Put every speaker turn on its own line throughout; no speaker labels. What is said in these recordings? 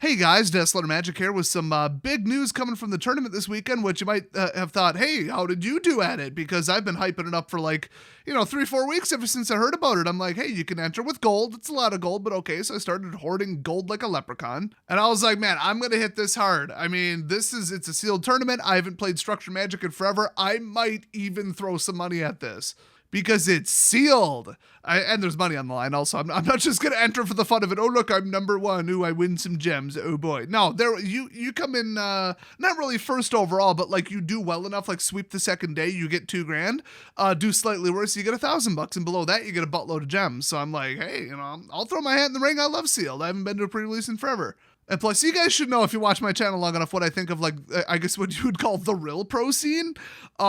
Hey guys, Deslater Magic here with some big news coming from the tournament this weekend, which you might have thought, hey, how did you do at it? Because I've been hyping it up for 3-4 weeks ever since I heard about it. I'm like, hey, you can enter with gold. It's a lot of gold, but okay. So I started hoarding gold like a leprechaun. And I was like, man, I'm going to hit this hard. I mean, it's a sealed tournament. I haven't played Structured Magic in forever. I might even throw some money at this, because it's sealed. And there's money on the line also. I'm not just going to enter for the fun of it. Oh, look, I'm number one. Ooh, I win some gems. Oh, boy. No, you come in, not really first overall, but like you do well enough, like sweep the second day, you get $2,000. Do slightly worse, you get $1,000. And below that, you get a buttload of gems. So I'm like, hey, I'll throw my hat in the ring. I love sealed. I haven't been to a pre-release in forever. And plus, you guys should know, if you watch my channel long enough, what I think of, I guess what you would call the real pro scene,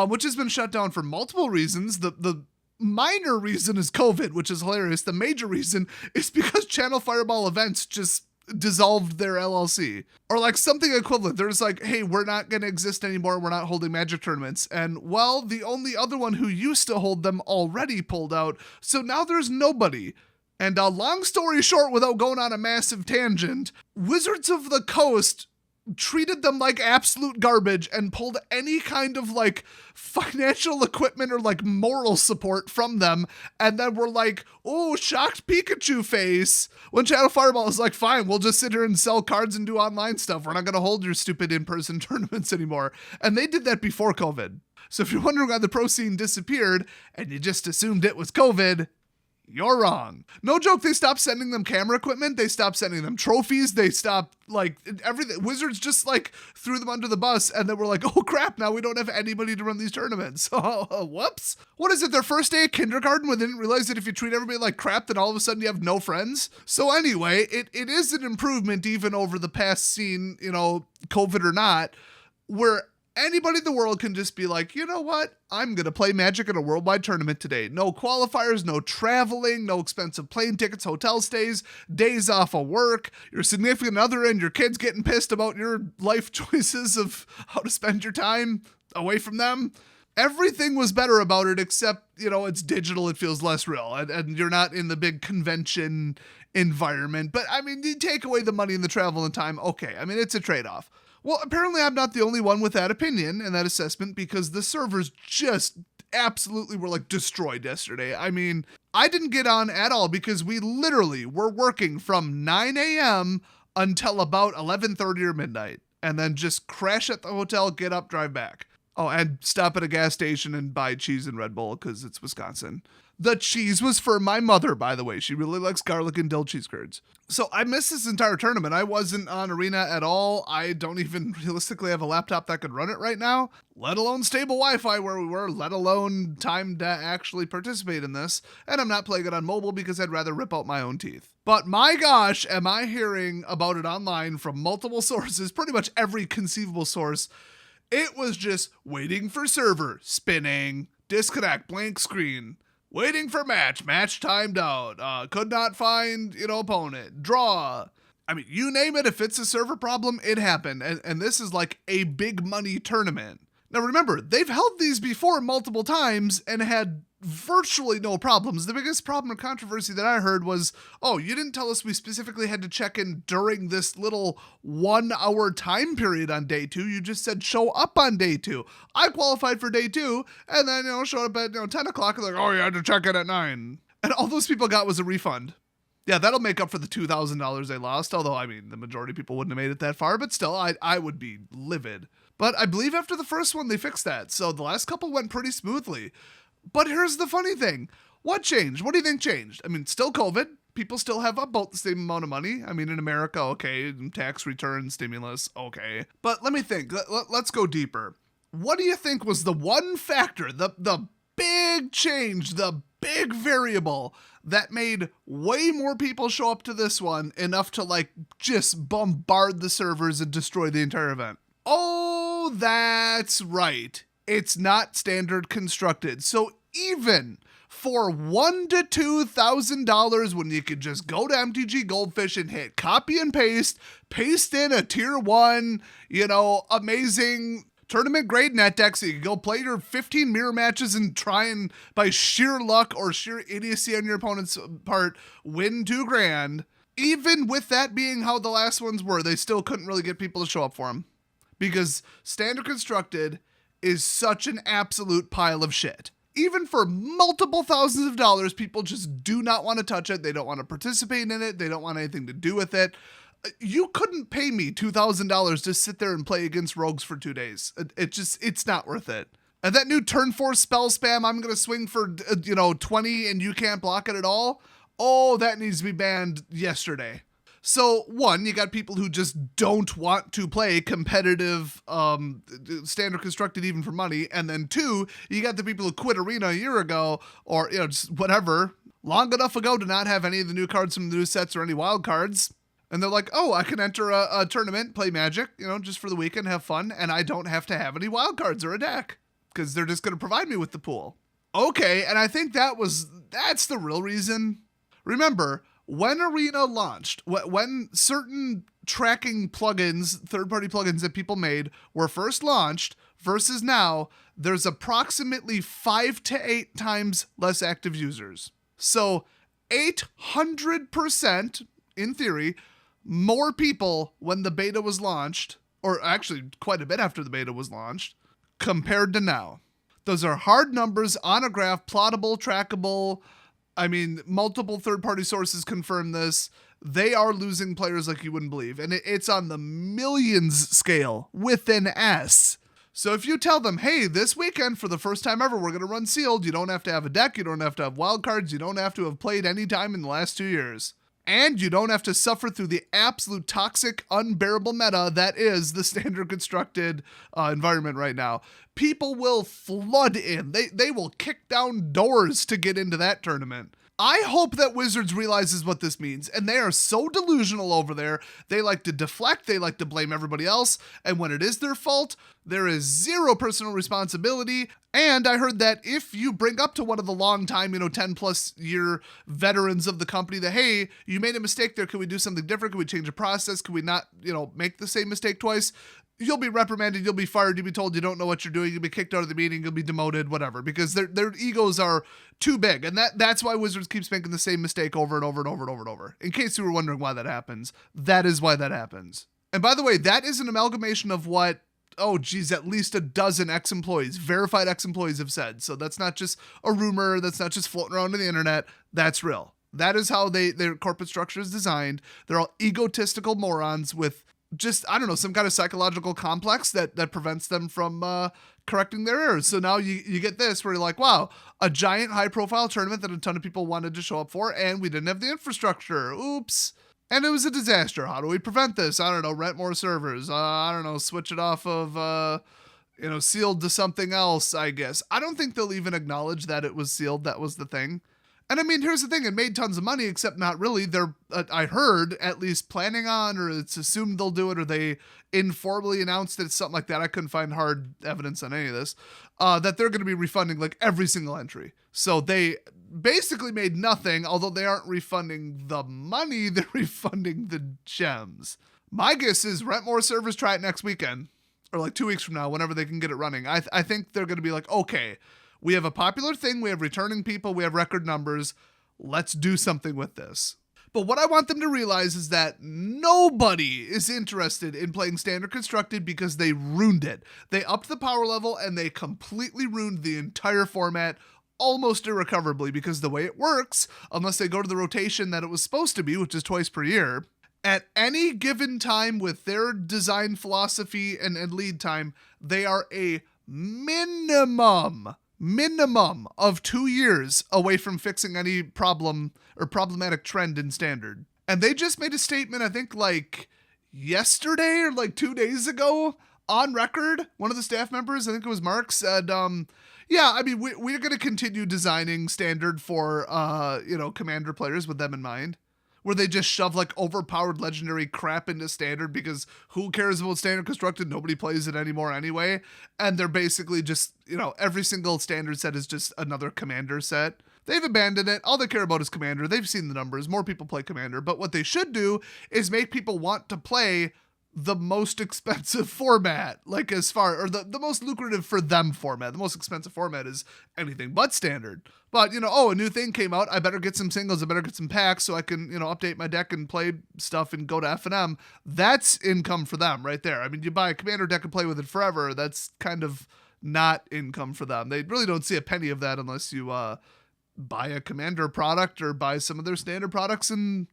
which has been shut down for multiple reasons. The minor reason is COVID, which is hilarious. The major reason is because Channel Fireball Events just dissolved their LLC. Or like something equivalent. They're just like, hey, we're not going to exist anymore. We're not holding Magic tournaments. And well, the only other one who used to hold them already pulled out. So now there's nobody. And long story short, without going on a massive tangent, Wizards of the Coast treated them like absolute garbage and pulled any kind of financial equipment or moral support from them, and then we're like, oh, shocked Pikachu face, when Channel Fireball is like, fine, we'll just sit here and sell cards and do online stuff. We're not going to hold your stupid in-person tournaments anymore. And they did that before COVID. So if you're wondering why the pro scene disappeared and you just assumed it was COVID, you're wrong. No joke, they stopped sending them camera equipment. They stopped sending them trophies. They stopped, everything. Wizards just, threw them under the bus, and then we're like, oh, crap, now we don't have anybody to run these tournaments. Whoops. What is it, their first day of kindergarten, when they didn't realize that if you treat everybody like crap, then all of a sudden you have no friends? So anyway, it is an improvement even over the past scene, COVID or not, where anybody in the world can just be like, you know what? I'm going to play Magic in a worldwide tournament today. No qualifiers, no traveling, no expensive plane tickets, hotel stays, days off of work, your significant other and your kids getting pissed about your life choices of how to spend your time away from them. Everything was better about it, except, it's digital, it feels less real, and you're not in the big convention environment. But, you take away the money and the travel and time, okay, it's a trade-off. Well, apparently I'm not the only one with that opinion and that assessment, because the servers just absolutely were destroyed yesterday. I didn't get on at all because we literally were working from 9 a.m. until about 11:30 or midnight, and then just crash at the hotel, get up, drive back. Oh, and stop at a gas station and buy cheese and Red Bull because it's Wisconsin. The cheese was for my mother, by the way. She really likes garlic and dill cheese curds. So I missed this entire tournament. I wasn't on Arena at all. I don't even realistically have a laptop that could run it right now, let alone stable Wi-Fi where we were, let alone time to actually participate in this. And I'm not playing it on mobile because I'd rather rip out my own teeth. But my gosh, am I hearing about it online from multiple sources, pretty much every conceivable source. It was just waiting for server, spinning, disconnect, blank screen. Waiting for match timed out, could not find, opponent, draw. You name it, if it's a server problem, it happened. And this is like a big money tournament. Now remember, they've held these before multiple times and had virtually no problems. The biggest problem or controversy that I heard was, oh, you didn't tell us we specifically had to check in during this little 1 hour time period on day 2. You just said show up on day 2. I qualified for day 2 and then, showed up at 10 o'clock and oh, you had to check in at 9. And all those people got was a refund. Yeah, that'll make up for the $2,000 they lost. Although, the majority of people wouldn't have made it that far, but still, I would be livid. But I believe after the first one, they fixed that. So the last couple went pretty smoothly. But here's the funny thing. What changed? What do you think changed? Still COVID. People still have about the same amount of money. In America, okay. Tax return, stimulus, okay. But let me think. Let's go deeper. What do you think was the one factor, the big change, the big variable that made way more people show up to this one, enough to just bombard the servers and destroy the entire event? Oh, that's right. It's not standard constructed. So even for $1,000 to $2,000, when you could just go to MTG Goldfish and hit copy and paste in a tier 1, amazing tournament grade net deck, so you can go play your 15 mirror matches and try and, by sheer luck or sheer idiocy on your opponent's part, win $2,000. Even with that being how the last ones were, they still couldn't really get people to show up for them. Because Standard Constructed is such an absolute pile of shit. Even for multiple thousands of dollars, people just do not want to touch it. They don't want to participate in it. They don't want anything to do with it. You couldn't pay me $2,000 to sit there and play against rogues for 2 days. It's not worth it. And that new turn 4 spell spam, I'm going to swing for, 20 and you can't block it at all. Oh, that needs to be banned yesterday. So, one, you got people who just don't want to play competitive Standard Constructed even for money. And then two, you got the people who quit Arena a year ago or, just whatever, long enough ago to not have any of the new cards from the new sets or any wild cards. And they're like, oh, I can enter a tournament, play Magic, just for the weekend, have fun, and I don't have to have any wild cards or a deck because they're just going to provide me with the pool. Okay, and I think that's the real reason. Remember, when Arena launched, when certain tracking plugins, third-party plugins that people made were first launched versus now, there's approximately 5 to 8 times less active users. So 800%, in theory, more people when the beta was launched, or actually quite a bit after the beta was launched, compared to now. Those are hard numbers on a graph, plottable, trackable. I mean, multiple third-party sources confirm this. They are losing players like you wouldn't believe. And it's on the millions scale with an S. So if you tell them, hey, this weekend, for the first time ever, we're going to run sealed. You don't have to have a deck. You don't have to have wild cards. You don't have to have played any time in the last 2 years. And you don't have to suffer through the absolute toxic, unbearable meta that is the Standard Constructed environment right now. People will flood in. They will kick down doors to get into that tournament. I hope that Wizards realizes what this means, and they are so delusional over there. They like to deflect, they like to blame everybody else, and when it is their fault, there is zero personal responsibility. And I heard that if you bring up to one of the long time, 10 plus year veterans of the company that, hey, you made a mistake there, can we do something different? Can we change the process? Can we not, make the same mistake twice? You'll be reprimanded, you'll be fired, you'll be told you don't know what you're doing, you'll be kicked out of the meeting, you'll be demoted, whatever, because their egos are too big. And that's why Wizards keeps making the same mistake over and over and over and over and over. In case you were wondering why that happens, that is why that happens. And by the way, that is an amalgamation of what, at least a dozen ex-employees, verified ex-employees have said. So that's not just a rumor, that's not just floating around on the internet, that's real. That is how their corporate structure is designed. They're all egotistical morons with just, some kind of psychological complex that prevents them from correcting their errors. So now you get this where you're like, wow, a giant high profile tournament that a ton of people wanted to show up for, and we didn't have the infrastructure. Oops. And it was a disaster. How do we prevent this? I don't know, rent more servers. Switch it off of, sealed to something else, I guess. I don't think they'll even acknowledge that it was sealed. That was the thing. And I mean, here's the thing, it made tons of money, except not really. They're, I heard, at least planning on, or it's assumed they'll do it, or they informally announced it, something like that. I couldn't find hard evidence on any of this, that they're going to be refunding like every single entry. So they basically made nothing, although they aren't refunding the money, they're refunding the gems. My guess is rent more servers, try it next weekend, or like 2 weeks from now, whenever they can get it running. I think they're going to be like, okay, we have a popular thing, we have returning people, we have record numbers, let's do something with this. But what I want them to realize is that nobody is interested in playing Standard Constructed because they ruined it. They upped the power level and they completely ruined the entire format almost irrecoverably, because the way it works, unless they go to the rotation that it was supposed to be, which is twice per year, at any given time with their design philosophy and lead time, they are a minimum of 2 years away from fixing any problem or problematic trend in Standard. And they just made a statement, I think like yesterday or like 2 days ago on record. One of the staff members, I think it was Mark, said, we're going to continue designing Standard for, Commander players with them in mind. Where they just shove like overpowered legendary crap into Standard because who cares about Standard Constructed? Nobody plays it anymore anyway. And they're basically just, every single Standard set is just another Commander set. They've abandoned it. All they care about is Commander. They've seen the numbers. More people play Commander. But what they should do is make people want to play the most expensive format, like as far, or the most lucrative for them format. The most expensive format is anything but standard. But, a new thing came out. I better get some singles. I better get some packs so I can, update my deck and play stuff and go to F&M. That's income for them right there. I mean, you buy a commander deck and play with it forever. That's kind of not income for them. They really don't see a penny of that unless you buy a commander product or buy some of their standard products and,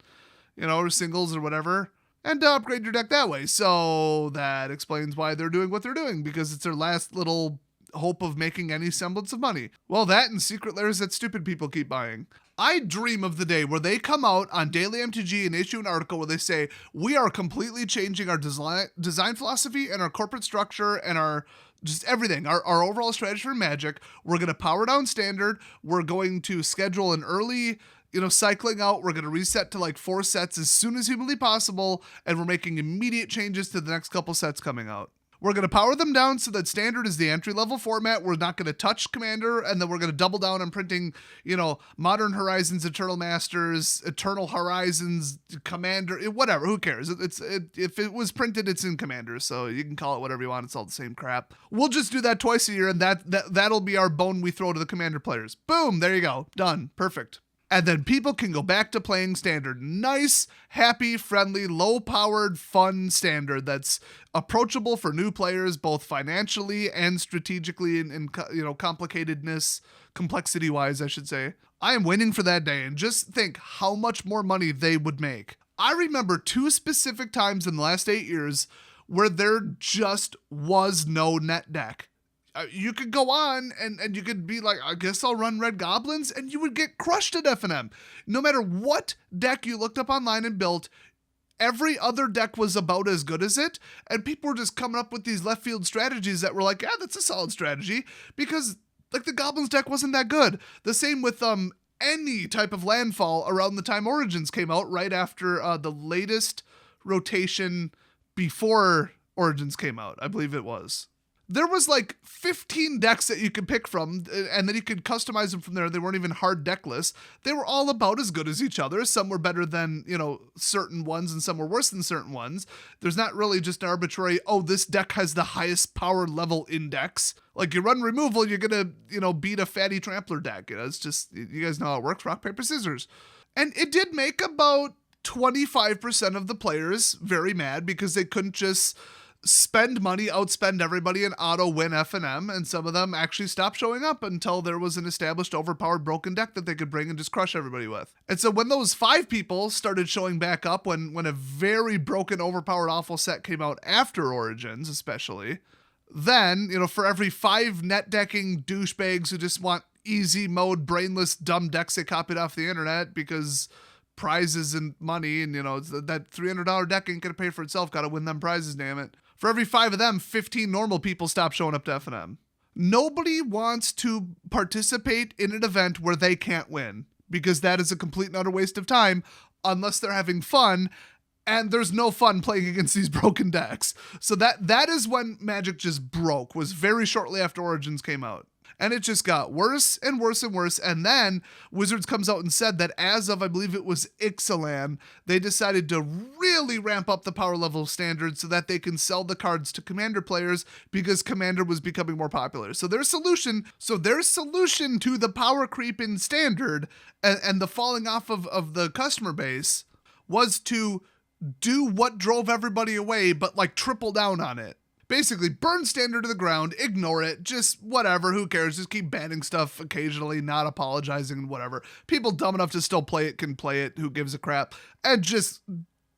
or singles or whatever, and upgrade your deck that way. So that explains why they're doing what they're doing, because it's their last little hope of making any semblance of money. Well, that and secret layers that stupid people keep buying. I dream of the day where they come out on Daily MTG and issue an article where they say, we are completely changing our design philosophy and our corporate structure and our just everything, our overall strategy for Magic. We're going to power down standard. We're going to schedule an early cycling out. We're going to reset to like 4 sets as soon as humanly possible, and we're making immediate changes to the next couple sets coming out. We're going to power them down so that standard is the entry-level format. We're not going to touch Commander, and then we're going to double down on printing, Modern Horizons, Eternal Masters, Eternal Horizons, Commander, whatever. Who cares? If it was printed, it's in Commander, so you can call it whatever you want. It's all the same crap. We'll just do that twice a year, and that'll be our bone we throw to the Commander players. Boom, there you go. Done. Perfect. And then people can go back to playing standard. Nice, happy, friendly, low-powered, fun standard that's approachable for new players, both financially and strategically and complicatedness, complexity-wise, I should say. I am waiting for that day, and just think how much more money they would make. I remember 2 specific times in the last 8 years where there just was no net deck. You could go on and you could be like, I guess I'll run Red Goblins, and you would get crushed at F&M. No matter what deck you looked up online and built, every other deck was about as good as it, and people were just coming up with these left field strategies that were like, yeah, that's a solid strategy, because like the Goblins deck wasn't that good. The same with any type of landfall around the time Origins came out, right after the latest rotation before Origins came out, I believe it was. There was like 15 decks that you could pick from, and then you could customize them from there. They weren't even hard deck lists. They were all about as good as each other. Some were better than, certain ones, and some were worse than certain ones. There's not really just an arbitrary, this deck has the highest power level index. Like, you run removal, you're going to, beat a fatty trampler deck. It's just, you guys know how it works, rock, paper, scissors. And it did make about 25% of the players very mad because they couldn't just spend money, outspend everybody, and auto win F&M, and some of them actually stopped showing up until there was an established overpowered broken deck that they could bring and just crush everybody with. And so when those 5 people started showing back up, when a very broken overpowered awful set came out after Origins especially, then, for every 5 net decking douchebags who just want easy mode, brainless, dumb decks they copied off the internet because prizes and money, and that $300 deck ain't gonna pay for itself, gotta win them prizes, damn it. For every 5 of them, 15 normal people stop showing up to F&M. Nobody wants to participate in an event where they can't win, because that is a complete and utter waste of time unless they're having fun, and there's no fun playing against these broken decks. So that is when Magic just broke, was very shortly after Origins came out. And it just got worse and worse and worse. And then Wizards comes out and said that as of, I believe it was Ixalan, they decided to really ramp up the power level standard so that they can sell the cards to Commander players, because Commander was becoming more popular. So their solution to the power creep in standard and the falling off of the customer base was to do what drove everybody away, but like triple down on it. Basically, burn standard to the ground, ignore it, just whatever, who cares, just keep banning stuff occasionally, not apologizing, whatever. People dumb enough to still play it can play it, who gives a crap, and just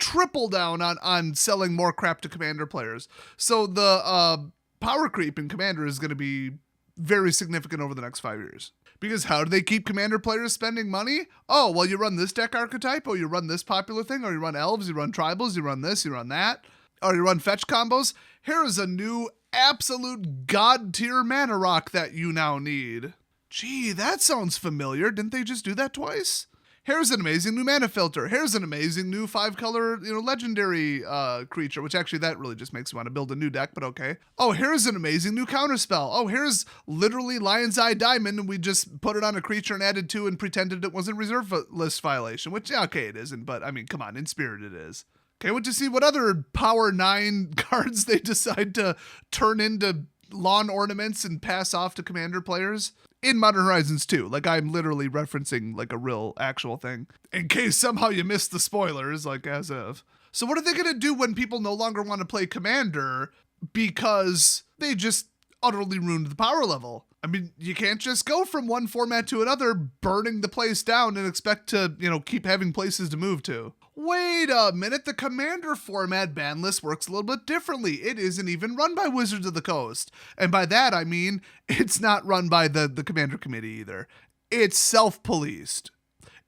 triple down on selling more crap to Commander players. So the power creep in Commander is going to be very significant over the next 5 years. Because how do they keep Commander players spending money? Oh, well, you run this deck archetype, or you run this popular thing, or you run elves, you run tribals, you run this, you run that, or you run fetch combos. Here is a new absolute god tier mana rock that you now need. Gee, that sounds familiar. Didn't they just do that twice? Here's an amazing new mana filter. Here's an amazing new 5-color, legendary creature, which actually that really just makes me want to build a new deck, but okay. Oh, here's an amazing new counterspell. Oh, here's literally Lion's Eye Diamond, and we just put it on a creature and added 2 and pretended it wasn't reserve list violation, which, yeah, okay, it isn't, but I mean, come on, in spirit it is. Can't wait to see what other Power 9 cards they decide to turn into lawn ornaments and pass off to Commander players in Modern Horizons 2. Like, I'm literally referencing like a real actual thing in case somehow you missed the spoilers, like as of. So what are they going to do when people no longer want to play Commander because they just utterly ruined the power level? I mean, you can't just go from one format to another, burning the place down and expect to, keep having places to move to. Wait a minute, the Commander format ban list works a little bit differently. It isn't even run by Wizards of the Coast. And by that, I mean, it's not run by the Commander Committee either. It's self-policed.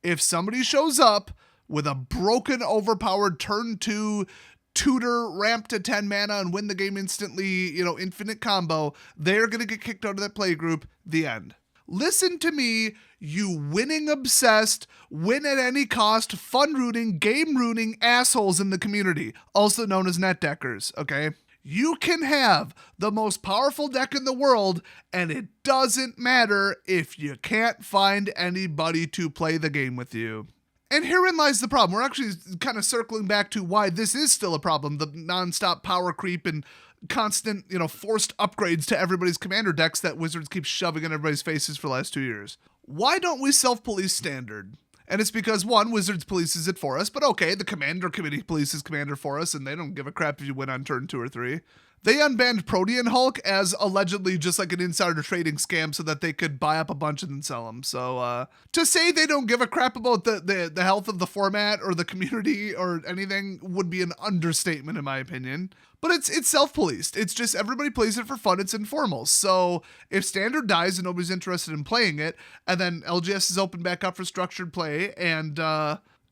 If somebody shows up with a broken, overpowered turn 2 tutor ramp to 10 mana and win the game instantly, infinite combo, they're going to get kicked out of that play group. The end. Listen to me, you winning obsessed, win at any cost, fun rooting, game ruining assholes in the community, also known as net deckers, okay? You can have the most powerful deck in the world, and it doesn't matter if you can't find anybody to play the game with you. And herein lies the problem. We're actually kind of circling back to why this is still a problem, the nonstop power creep and constant, forced upgrades to everybody's Commander decks that Wizards keep shoving in everybody's faces for the last 2 years. Why don't we self-police Standard? And it's because, one, Wizards polices it for us, but okay, the Commander Committee polices Commander for us, and they don't give a crap if you win on turn 2 or 3. They unbanned Protean Hulk as allegedly just like an insider trading scam so that they could buy up a bunch and then sell them. So to say they don't give a crap about the health of the format or the community or anything would be an understatement in my opinion. But it's self-policed. It's just everybody plays it for fun. It's informal. So if Standard dies and nobody's interested in playing it, and then LGS is open back up for structured play, and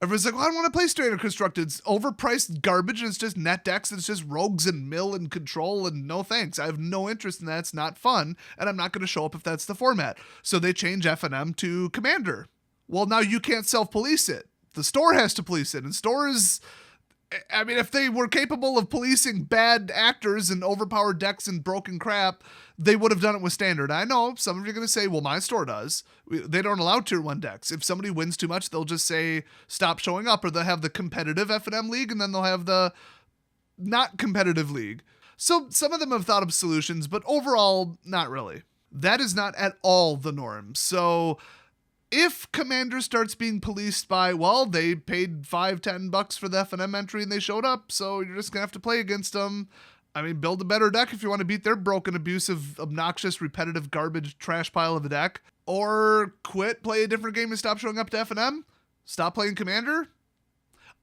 everyone's like, well, I don't want to play Standard Constructed. It's overpriced garbage, and it's just net decks, and it's just rogues and mill and control, and no thanks. I have no interest in that. It's not fun, and I'm not going to show up if that's the format. So they change F&M to Commander. Well, now you can't self-police it. The store has to police it, and stores... I mean, if they were capable of policing bad actors and overpowered decks and broken crap, they would have done it with Standard. I know some of you are going to say, well, my store does. They don't allow tier 1 decks. If somebody wins too much, they'll just say, stop showing up, or they'll have the competitive F&M league, and then they'll have the not competitive league. So some of them have thought of solutions, but overall, not really. That is not at all the norm. So if Commander starts being policed by, well, they paid $5-10 for the F&M entry and they showed up, so you're just gonna have to play against them. I mean, build a better deck if you want to beat their broken, abusive, obnoxious, repetitive, garbage trash pile of a deck. Or quit, play a different game and stop showing up to F&M. Stop playing Commander.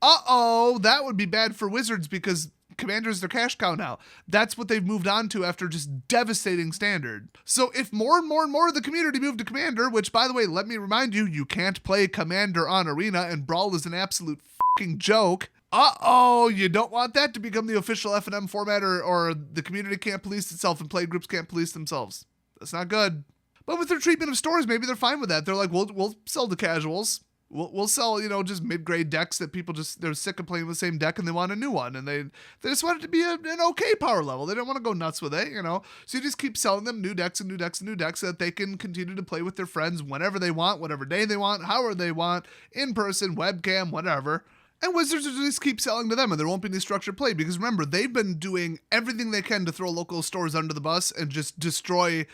Uh-oh, that would be bad for Wizards because Commander is their cash cow now. That's what they've moved on to after just devastating Standard. So if more and more and more of the community move to Commander, which, by the way, let me remind you, you can't play Commander on Arena, and Brawl is an absolute fucking joke. Uh-oh, you don't want that to become the official F&M format, or the community can't police itself and play groups can't police themselves. That's not good. But with their treatment of stores, maybe they're fine with that. They're like, we'll sell to casuals. We'll sell, just mid-grade decks that people they're sick of playing the same deck and they want a new one. And they just want it to be an okay power level. They don't want to go nuts with it, So you just keep selling them new decks and new decks and new decks so that they can continue to play with their friends whenever they want, whatever day they want, however they want, in person, webcam, whatever. And Wizards will just keep selling to them, and there won't be any structured play. Because remember, they've been doing everything they can to throw local stores under the bus and just destroy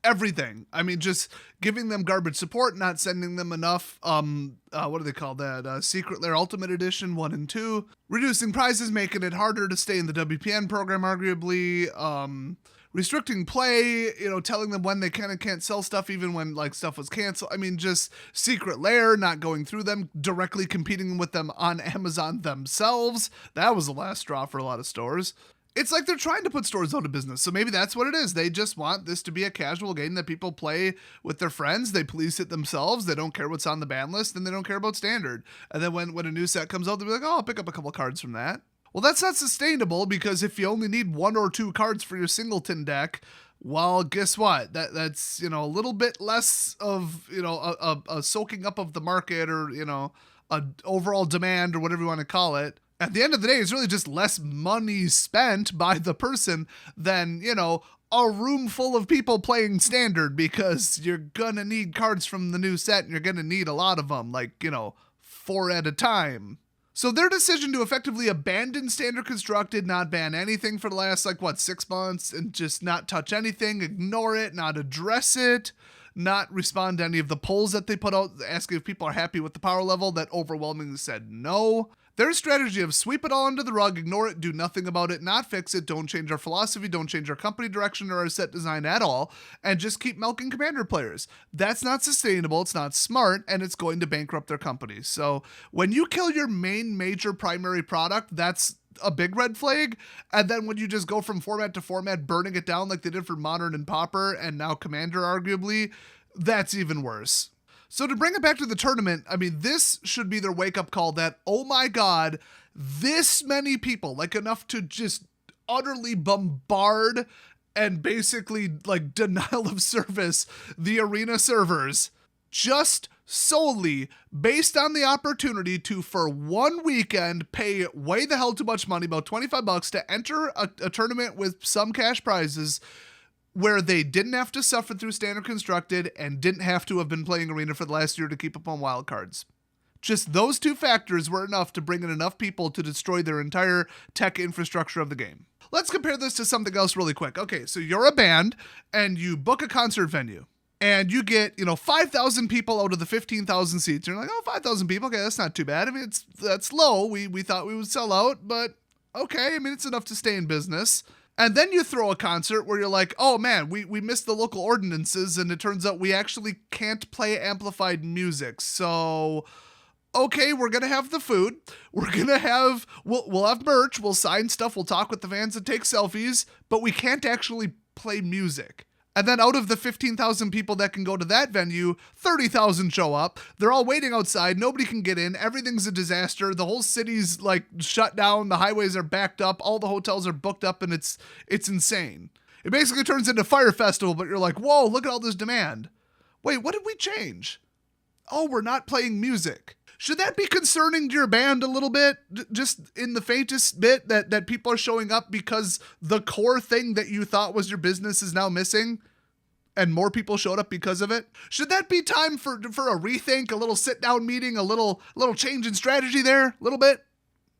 everything. I mean, just giving them garbage support, not sending them enough, what do they call that? Secret Lair Ultimate Edition 1 and 2. Reducing prices, making it harder to stay in the WPN program, arguably. Restricting play, telling them when they can and can't sell stuff, even when, stuff was canceled. I mean, just Secret Lair, not going through them, directly competing with them on Amazon themselves. That was the last straw for a lot of stores. It's like they're trying to put stores out of business. So maybe that's what it is. They just want this to be a casual game that people play with their friends. They police it themselves. They don't care what's on the ban list, and they don't care about Standard. And then when a new set comes out, they'll be like, oh, I'll pick up a couple cards from that. Well, that's not sustainable, because if you only need 1 or 2 cards for your singleton deck, well, guess what? That's a little bit less of, a soaking up of the market, or, a overall demand, or whatever you want to call it. At the end of the day, it's really just less money spent by the person than, a room full of people playing Standard, because you're gonna need cards from the new set, and you're gonna need a lot of them, 4 at a time. So their decision to effectively abandon Standard Constructed, not ban anything for the last, 6 months, and just not touch anything, ignore it, not address it, not respond to any of the polls that they put out asking if people are happy with the power level that overwhelmingly said no. Their strategy of sweep it all under the rug, ignore it, do nothing about it, not fix it, don't change our philosophy, don't change our company direction or our set design at all, and just keep milking Commander players. That's not sustainable, it's not smart, and it's going to bankrupt their companies. So when you kill your main major primary product, that's a big red flag. And then when you just go from format to format, burning it down like they did for Modern and Pauper, and now Commander arguably, that's even worse. So to bring it back to the tournament, I mean, this should be their wake-up call that, oh my god, this many people, enough to just utterly bombard and basically, denial of service the Arena servers, just solely based on the opportunity to, for one weekend, pay way the hell too much money, about $25, to enter a tournament with some cash prizes, where they didn't have to suffer through Standard Constructed and didn't have to have been playing Arena for the last year to keep up on wildcards. Just those two factors were enough to bring in enough people to destroy their entire tech infrastructure of the game. Let's compare this to something else really quick. Okay, so you're a band and you book a concert venue and you get, 5,000 people out of the 15,000 seats. You're like, oh, 5,000 people. Okay, that's not too bad. I mean, that's low. We thought we would sell out, but okay. I mean, it's enough to stay in business. And then you throw a concert where you're like, oh man, we missed the local ordinances and it turns out we actually can't play amplified music. So, okay, we're going to have the food. We're going to have, we'll have merch. We'll sign stuff. We'll talk with the fans and take selfies, but we can't actually play music. And then out of the 15,000 people that can go to that venue, 30,000 show up. They're all waiting outside. Nobody can get in. Everything's a disaster. The whole city's shut down. The highways are backed up. All the hotels are booked up and it's insane. It basically turns into Fire Festival, but you're like, whoa, look at all this demand. Wait, what did we change? Oh, we're not playing music. Should that be concerning to your band a little bit? Just in the faintest bit that people are showing up because the core thing that you thought was your business is now missing and more people showed up because of it? Should that be time for a rethink, a little sit-down meeting, a little change in strategy there? A little bit?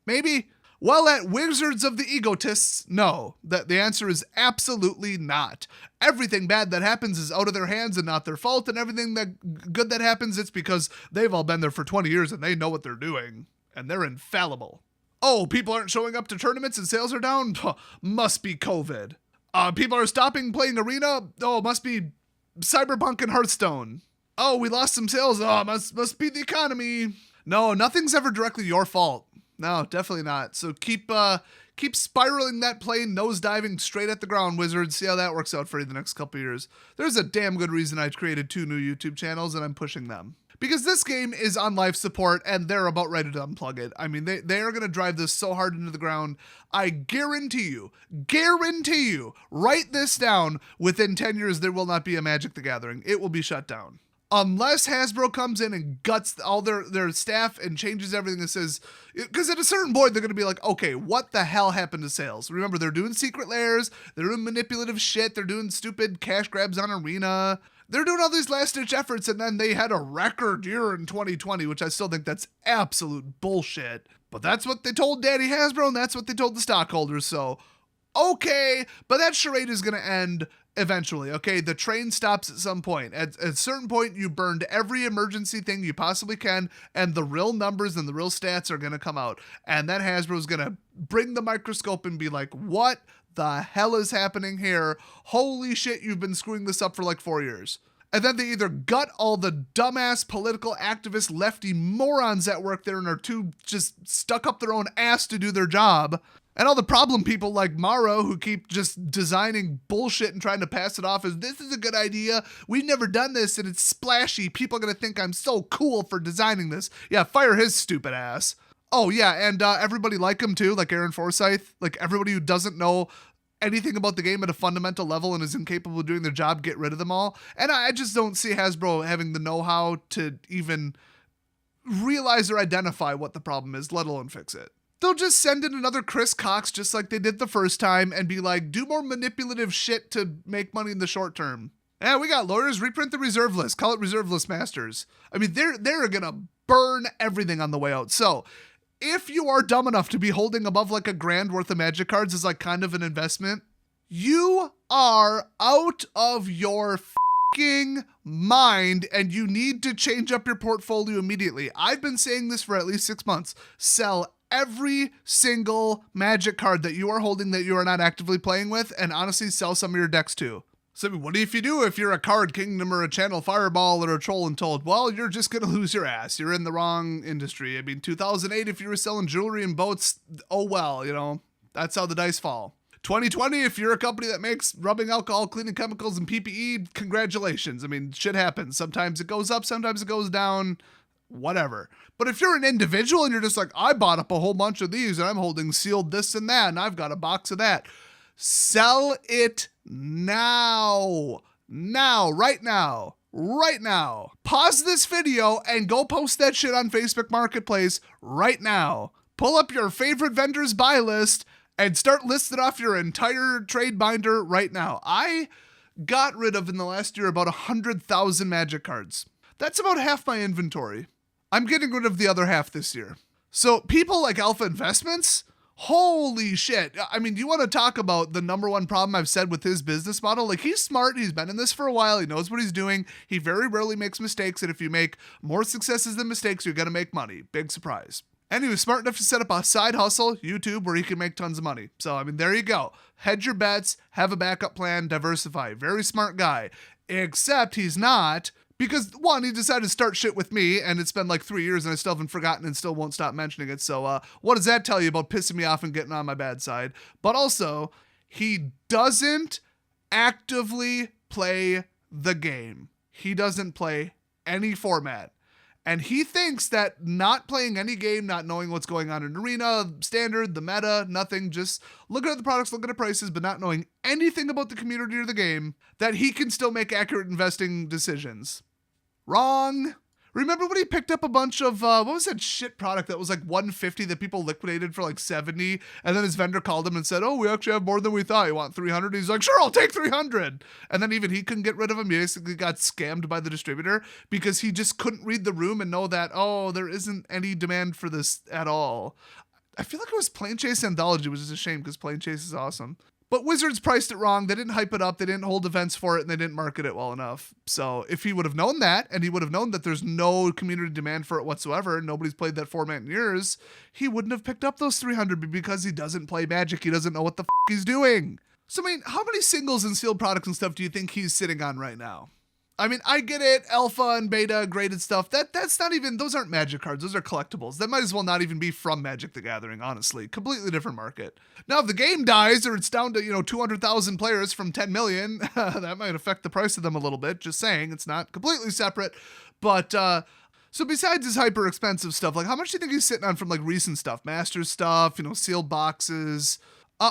Maybe? Well, at Wizards of the Egotists, no. The answer is absolutely not. Everything bad that happens is out of their hands and not their fault, and everything good that happens, it's because they've all been there for 20 years and they know what they're doing, and they're infallible. Oh, people aren't showing up to tournaments and sales are down? Must be COVID. People are stopping playing Arena? Oh, must be Cyberpunk and Hearthstone. Oh, we lost some sales? Oh, must be the economy. No, nothing's ever directly your fault. No, definitely not. So keep spiraling that plane, nosediving straight at the ground, Wizards. See how that works out for you the next couple years. There's a damn good reason I created 2 new YouTube channels, and I'm pushing them. Because this game is on life support, and they're about ready to unplug it. I mean, they are going to drive this so hard into the ground. I guarantee you, write this down, within 10 years there will not be a Magic the Gathering. It will be shut down. Unless Hasbro comes in and guts all their staff and changes everything and says, because at a certain point, they're going to be like, okay, what the hell happened to sales? Remember, they're doing secret layers, they're doing manipulative shit, they're doing stupid cash grabs on Arena, they're doing all these last-ditch efforts, and then they had a record year in 2020, which I still think that's absolute bullshit. But that's what they told Daddy Hasbro, and that's what they told the stockholders, so okay, but that charade is going to end eventually, okay? The train stops at some point. At a certain point, you burned every emergency thing you possibly can, and the real numbers and the real stats are going to come out. And then Hasbro is going to bring the microscope and be like, what the hell is happening here? Holy shit, you've been screwing this up for 4 years. And then they either gut all the dumbass political activist lefty morons that work there and are too just stuck up their own ass to do their job, and all the problem people like Morrow who keep just designing bullshit and trying to pass it off as, this is a good idea, we've never done this and it's splashy, people are going to think I'm so cool for designing this. Yeah, fire his stupid ass. Oh yeah, and everybody like him too, like Aaron Forsyth, everybody who doesn't know anything about the game at a fundamental level and is incapable of doing their job, get rid of them all. And I just don't see Hasbro having the know-how to even realize or identify what the problem is, let alone fix it. They'll just send in another Chris Cox just like they did the first time and be like, do more manipulative shit to make money in the short term. Yeah, we got lawyers, reprint the reserve list, call it Reserve List Masters. I mean, they're gonna burn everything on the way out. So if you are dumb enough to be holding above like a grand worth of Magic cards as like kind of an investment, you are out of your fucking mind and you need to change up your portfolio immediately. I've been saying this for at least 6 months. Sell every single Magic card that you are holding that you are not actively playing with, and honestly sell some of your decks too. So what if you do if you're a Card Kingdom or a Channel Fireball or a Troll and Toad? Well, you're just going to lose your ass. You're in the wrong industry. I mean, 2008, if you were selling jewelry and boats, oh well, you know, that's how the dice fall. 2020, if you're a company that makes rubbing alcohol, cleaning chemicals, and PPE, congratulations. I mean, shit happens. Sometimes it goes up, sometimes it goes down, whatever. But if you're an individual and you're just like, I bought up a whole bunch of these and I'm holding sealed this and that, and I've got a box of that, sell it now. Right now. Pause this video and go post that shit on Facebook Marketplace right now. Pull up your favorite vendor's buy list and start listing off your entire trade binder right now. I got rid of in the last year about 100,000 Magic cards. That's about half my inventory. I'm getting rid of the other half this year. So people like Alpha Investments, holy shit. I mean, you want to talk about the number one problem I've said with his business model? Like, he's smart. He's been in this for a while. He knows what he's doing. He very rarely makes mistakes. And if you make more successes than mistakes, you're going to make money. Big surprise. And he was smart enough to set up a side hustle, YouTube, where he can make tons of money. So, I mean, there you go. Hedge your bets, have a backup plan, diversify. Very smart guy. Except he's not, because one, he decided to start shit with me, and it's been like 3 years and I still haven't forgotten and still won't stop mentioning it. So what does that tell you about pissing me off and getting on my bad side? But also, he doesn't actively play the game. He doesn't play any format. And he thinks that not playing any game, not knowing what's going on in Arena, Standard, the meta, nothing, just looking at the products, looking at prices, but not knowing anything about the community or the game, that he can still make accurate investing decisions. Wrong. Remember when he picked up a bunch of, what was that shit product that was like 150 that people liquidated for like 70? And then his vendor called him and said, oh, we actually have more than we thought. You want 300? He's like, sure, I'll take 300. And then even he couldn't get rid of him. He basically got scammed by the distributor because he just couldn't read the room and know that, oh, there isn't any demand for this at all. I feel like it was Plane Chase Anthology, which is a shame because Plane Chase is awesome. But Wizards priced it wrong. They didn't hype it up. They didn't hold events for it, and they didn't market it well enough. So if he would have known that, and he would have known that there's no community demand for it whatsoever, nobody's played that format in years, he wouldn't have picked up those 300 because he doesn't play Magic. He doesn't know what the he's doing. So, I mean, how many singles and sealed products and stuff do you think he's sitting on right now? I mean, I get it, alpha and beta graded stuff. That's not even, those aren't Magic cards. Those are collectibles. That might as well not even be from Magic the Gathering, honestly. Completely different market. Now, if the game dies or it's down to, 200,000 players from 10 million, that might affect the price of them a little bit. Just saying, it's not completely separate. But, so besides his hyper expensive stuff, like how much do you think he's sitting on from like recent stuff? Masters stuff, sealed boxes.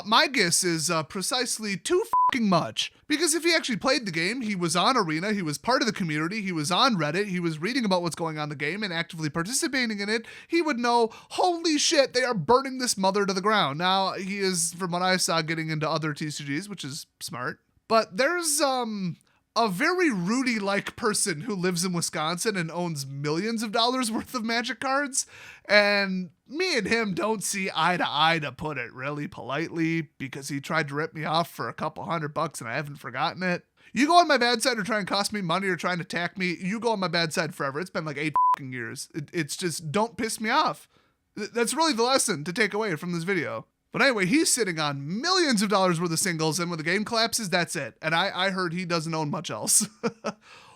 My guess is precisely too fucking much. Because if he actually played the game, he was on Arena, he was part of the community, he was on Reddit, he was reading about what's going on in the game and actively participating in it, he would know, holy shit, they are burning this mother to the ground. Now, he is, from what I saw, getting into other TCGs, which is smart. But there's a very Rudy-like person who lives in Wisconsin and owns millions of dollars worth of Magic cards, and me and him don't see eye to eye, to put it really politely, because he tried to rip me off for a couple $100 and I haven't forgotten it. You go on my bad side or try and cost me money or try and attack me, you go on my bad side forever. It's been like 8 years. It's just, don't piss me off. That's really the lesson to take away from this video. But anyway, he's sitting on millions of dollars worth of singles, and when the game collapses, that's it. And I heard he doesn't own much else.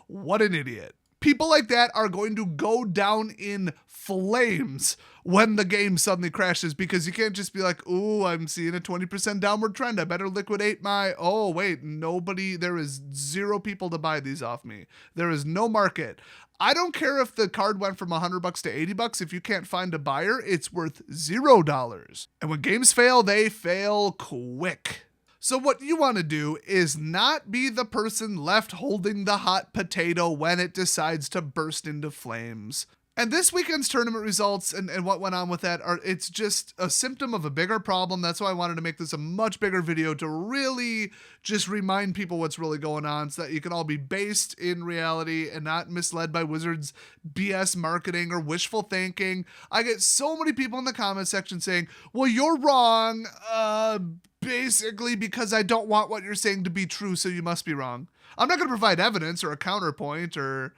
What an idiot. People like that are going to go down in flames when the game suddenly crashes, because you can't just be like, ooh, I'm seeing a 20% downward trend. I better liquidate my, oh, wait, there is 0 people to buy these off me. There is no market. I don't care if the card went from $100 to $80. If you can't find a buyer, it's worth $0. And when games fail, they fail quick. So what you want to do is not be the person left holding the hot potato when it decides to burst into flames. And this weekend's tournament results and what went on with that it's just a symptom of a bigger problem. That's why I wanted to make this a much bigger video to really just remind people what's really going on so that you can all be based in reality and not misled by Wizards BS marketing or wishful thinking. I get so many people in the comment section saying, well, you're wrong, basically because I don't want what you're saying to be true, so you must be wrong. I'm not going to provide evidence or a counterpoint or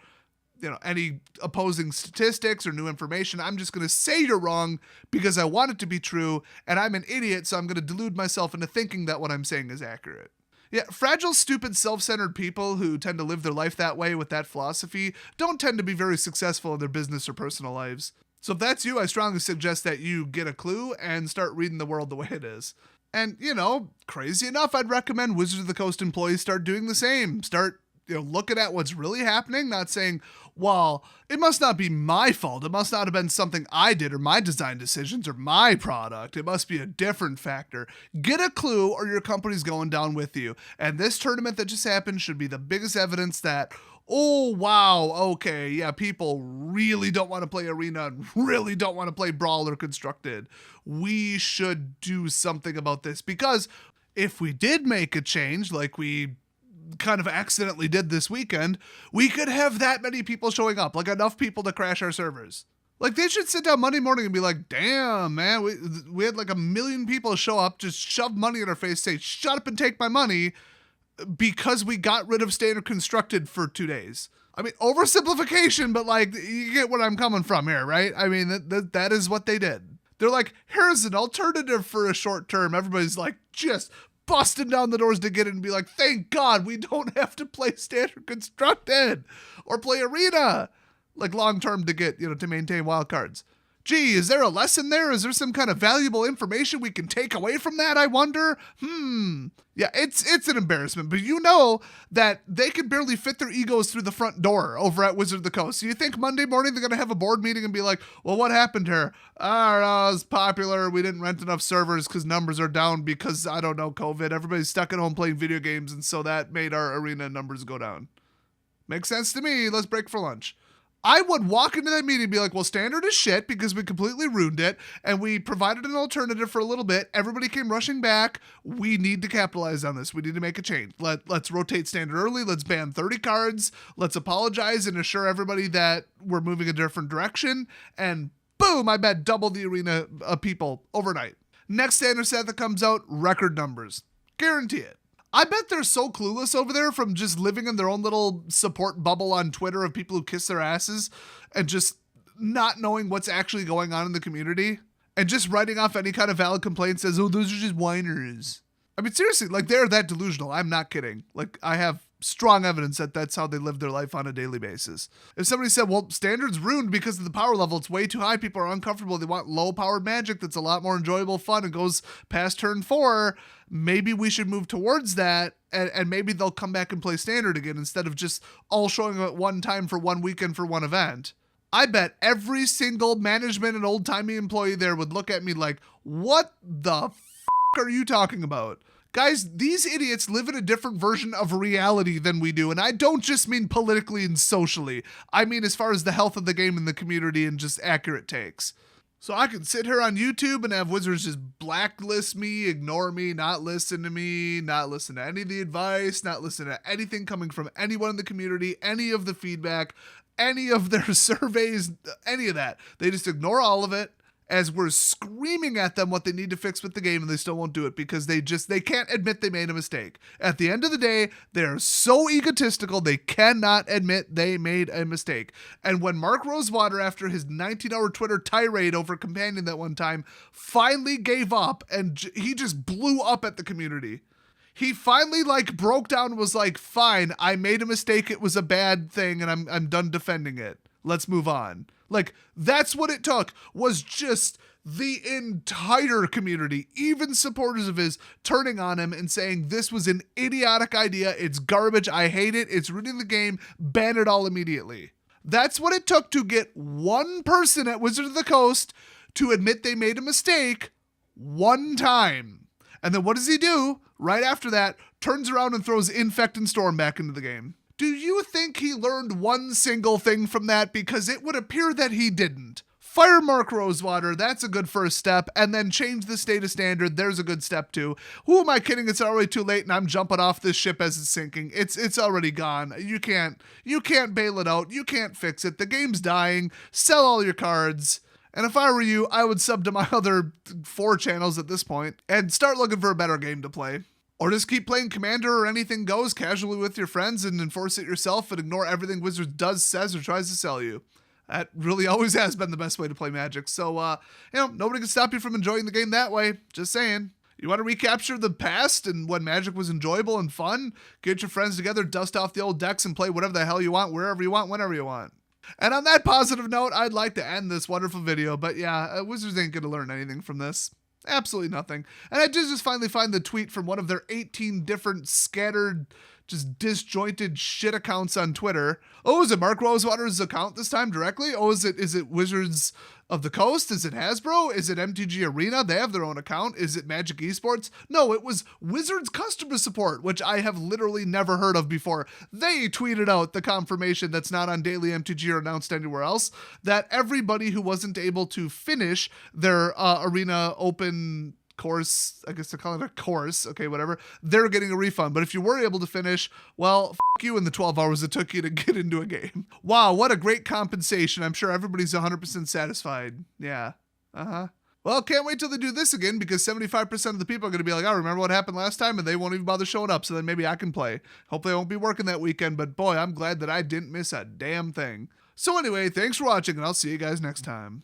any opposing statistics or new information. I'm just going to say you're wrong because I want it to be true, and I'm an idiot, so I'm going to delude myself into thinking that what I'm saying is accurate. Yeah, fragile, stupid, self-centered people who tend to live their life that way with that philosophy don't tend to be very successful in their business or personal lives. So if that's you, I strongly suggest that you get a clue and start reading the world the way it is. And, crazy enough, I'd recommend Wizards of the Coast employees start doing the same. Start looking at what's really happening, not saying, well, it must not be my fault. It must not have been something I did or my design decisions or my product. It must be a different factor. Get a clue or your company's going down with you. And this tournament that just happened should be the biggest evidence that, oh, wow, okay, yeah, people really don't want to play Arena and really don't want to play Brawl or Constructed. We should do something about this, because if we did make a change like we kind of accidentally did this weekend, we could have that many people showing up, like enough people to crash our servers. Like, they should sit down Monday morning and be like, damn, man, we had like 1 million people show up, just shove money in our face, say, shut up and take my money, because we got rid of Standard Constructed for 2 days. I mean, oversimplification, but like, you get what I'm coming from here, right? I mean, that is what they did. They're like, here's an alternative for a short term. Everybody's like, just busting down the doors to get it and be like, thank God we don't have to play Standard Constructed or play Arena, like long term to get, to maintain wild cards. Gee, is there a lesson there? Is there some kind of valuable information we can take away from that, I wonder? Yeah, it's an embarrassment, but that they can barely fit their egos through the front door over at Wizard of the Coast. So you think Monday morning they're going to have a board meeting and be like, well, what happened here? I don't know, it's popular. We didn't rent enough servers because numbers are down because, I don't know, COVID. Everybody's stuck at home playing video games, and so that made our Arena numbers go down. Makes sense to me. Let's break for lunch. I would walk into that meeting and be like, well, Standard is shit because we completely ruined it, and we provided an alternative for a little bit. Everybody came rushing back. We need to capitalize on this. We need to make a change. Let's rotate Standard early. Let's ban 30 cards. Let's apologize and assure everybody that we're moving a different direction. And boom, I bet double the Arena people overnight. Next Standard set that comes out, record numbers. Guarantee it. I bet they're so clueless over there from just living in their own little support bubble on Twitter of people who kiss their asses and just not knowing what's actually going on in the community and just writing off any kind of valid complaints as, oh, those are just whiners. I mean, seriously, like, they're that delusional. I'm not kidding. Like, I have strong evidence that that's how they live their life on a daily basis. If somebody said, well, Standard's ruined because of the power level, it's way too high, people are uncomfortable, they want low-powered Magic that's a lot more enjoyable, fun, and goes past turn 4, maybe we should move towards that, and maybe they'll come back and play Standard again instead of just all showing up at one time for one weekend for one event. I bet every single management and old-timey employee there would look at me like, what the f*** are you talking about? Guys, these idiots live in a different version of reality than we do, and I don't just mean politically and socially. I mean as far as the health of the game and the community and just accurate takes. So I can sit here on YouTube and have Wizards just blacklist me, ignore me, not listen to me, not listen to any of the advice, not listen to anything coming from anyone in the community, any of the feedback, any of their surveys, any of that. They just ignore all of it, as we're screaming at them what they need to fix with the game, and they still won't do it because they can't admit they made a mistake. At the end of the day, they're so egotistical, they cannot admit they made a mistake. And when Mark Rosewater, after his 19-hour Twitter tirade over Companion that one time, finally gave up, and he just blew up at the community. He finally broke down and was like, fine, I made a mistake, it was a bad thing, and I'm done defending it. Let's move on. That's what it took, was just the entire community, even supporters of his, turning on him and saying this was an idiotic idea, it's garbage, I hate it, it's ruining the game, ban it all immediately. That's what it took to get one person at Wizard of the Coast to admit they made a mistake one time. And then what does he do? Right after that, turns around and throws Infect and Storm back into the game. Do you think he learned one single thing from that? Because it would appear that he didn't. Fire Mark Rosewater, that's a good first step, and then change the state of standard, there's a good step too. Who am I kidding? It's already too late and I'm jumping off this ship as it's sinking. It's already gone. You can't bail it out. You can't fix it. The game's dying. Sell all your cards. And if I were you, I would sub to my other 4 channels at this point and start looking for a better game to play. Or just keep playing Commander or Anything Goes casually with your friends and enforce it yourself and ignore everything Wizards does, says, or tries to sell you. That really always has been the best way to play Magic. So, nobody can stop you from enjoying the game that way. Just saying. You want to recapture the past and when Magic was enjoyable and fun? Get your friends together, dust off the old decks, and play whatever the hell you want, wherever you want, whenever you want. And on that positive note, I'd like to end this wonderful video. But yeah, Wizards ain't going to learn anything from this. Absolutely nothing. And I did just finally find the tweet from one of their 18 different scattered, just disjointed shit accounts on Twitter. Oh, is it Mark Rosewater's account this time directly? Oh, is it Wizards of the Coast? Is it Hasbro? Is it MTG Arena? They have their own account. Is it Magic Esports? No, it was Wizards customer support, which I have literally never heard of before. They tweeted out the confirmation that's not on Daily MTG or announced anywhere else, that everybody who wasn't able to finish their Arena Open course, I guess they're calling it a course, okay, whatever, they're getting a refund. But if you were able to finish, well, you in the 12 hours it took you to get into a game. Wow, what a great compensation. I'm sure everybody's 100% satisfied. Yeah. Well, can't wait till they do this again, because 75% of the people are going to be like, I remember what happened last time, and they won't even bother showing up, so then maybe I can play. Hopefully I won't be working that weekend, but boy, I'm glad that I didn't miss a damn thing. So anyway, thanks for watching, and I'll see you guys next time.